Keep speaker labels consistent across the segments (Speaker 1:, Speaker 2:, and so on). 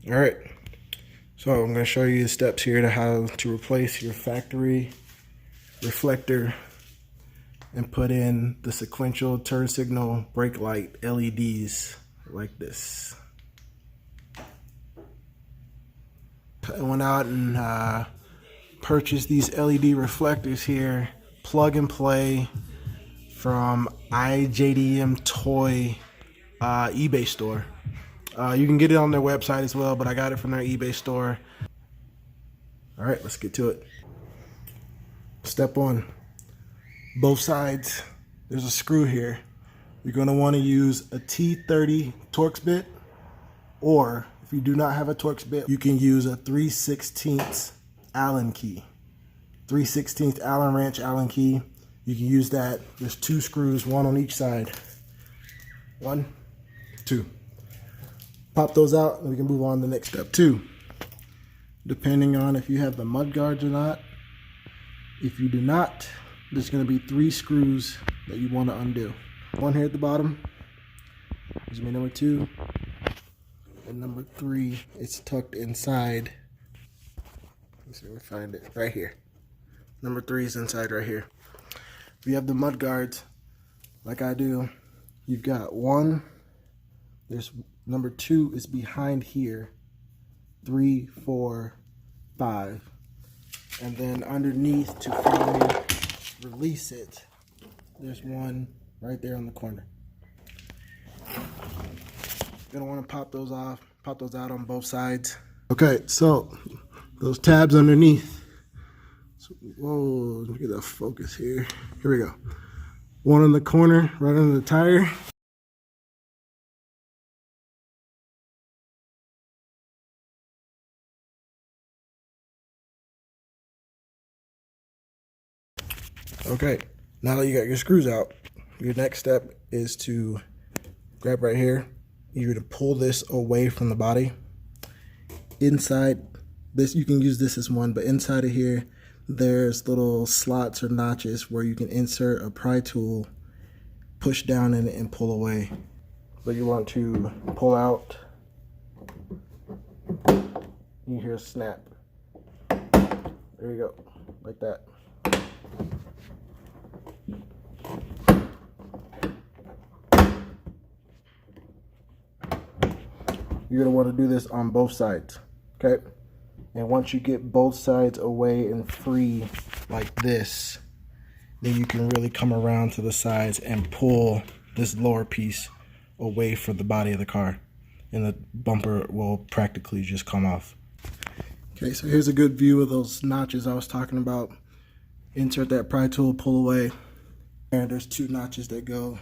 Speaker 1: All right, so I'm going to show you the steps here to how to replace your factory reflector and put in the sequential turn signal brake light LEDs like this. I went out and purchased these LED reflectors here, plug and play, from Ijdmtoy eBay store. You can get it on their website as well, but I got it from their eBay store. All right, let's get to it. Step one, both sides, there's a screw here. You're going to want to use a T30 Torx bit, or if you do not have a Torx bit, you can use a 3/16 Allen key. 3/16 Allen wrench, Allen key. You can use that. There's two screws, one on each side. 1, 2. Pop those out and we can move on to the next step. 2, depending on if you have the mud guards or not. If you do not, there's going to be 3 screws that you want to undo. One here at the bottom. Here's my number 2. And number 3 is tucked inside. Let's see if we find it. Right here. Number 3 is inside right here. If you have the mud guards, like I do, you've got 1. There's number 2 is behind here. 3, 4, 5. And then underneath to finally release it, there's 1 right there on the corner. You're gonna want to pop those off, pop those out on both sides. Okay, so those tabs underneath. So, whoa, let me get that focus here. Here we go. 1 in the corner, right under the tire. Okay, now that you got your screws out, your next step is to grab right here. You're to pull this away from the body. Inside this, you can use this as one, but inside of here, there's little slots or notches where you can insert a pry tool, push down in it, and pull away. But you want to pull out. You hear a snap. There you go, like that. You're going to want to do this on both sides, okay? And once you get both sides away and free like this, then you can really come around to the sides and pull this lower piece away from the body of the car. And the bumper will practically just come off. Okay, so here's a good view of those notches I was talking about. Insert that pry tool, pull away. And there's 2 notches that go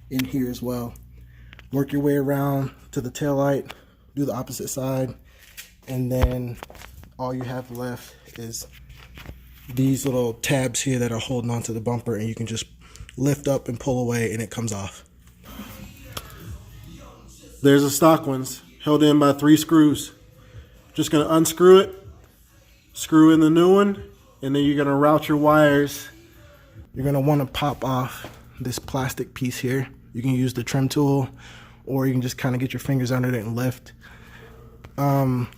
Speaker 1: in here as well. Work your way around to the tail light, do the opposite side, and then all you have left is these little tabs here that are holding onto the bumper, and you can just lift up and pull away and it comes off. There's the stock ones held in by 3 screws. Just going to unscrew it, screw in the new one, and then you're going to route your wires. You're going to want to pop off this plastic piece here. You can use the trim tool, or you can just kind of get your fingers under it and lift.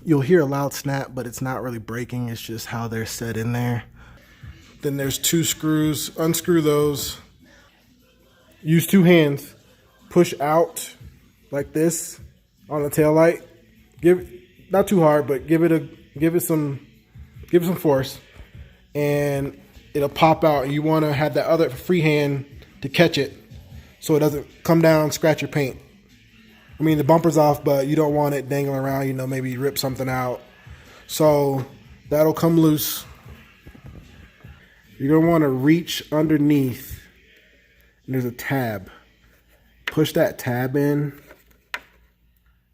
Speaker 1: You'll hear a loud snap, but it's not really breaking. It's just how they're set in there. Then there's 2 screws. Unscrew those. Use 2 hands. Push out like this on the tail light. Not too hard, but give it some force, and it'll pop out. You want to have that other free hand to catch it, so it doesn't come down and scratch your paint. I mean, the bumper's off, but you don't want it dangling around, you know, maybe rip something out. So that'll come loose. You're going to want to reach underneath, and there's a tab. Push that tab in,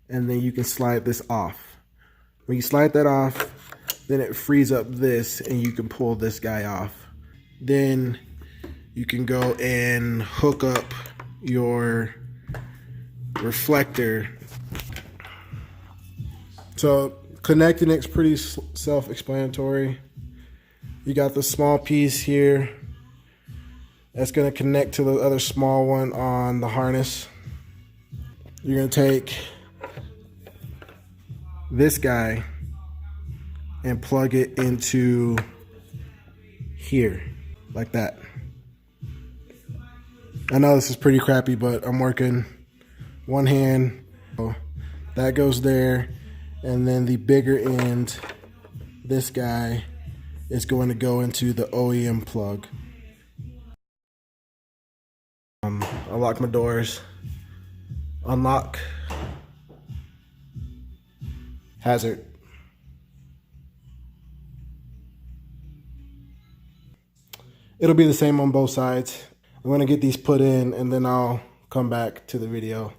Speaker 1: and then you can slide this off. When you slide that off, then it frees up this, and you can pull this guy off. Then you can go and hook up your reflector. So connecting it's pretty self-explanatory. You got the small piece here that's going to connect to the other small one on the harness. You're going to take this guy and plug it into here, like that. I know this is pretty crappy, but I'm working one hand. So that goes there, and then the bigger end, this guy, is going to go into the OEM plug. Unlock my doors. Unlock. Hazard. It'll be the same on both sides. I'm going to get these put in and then I'll come back to the video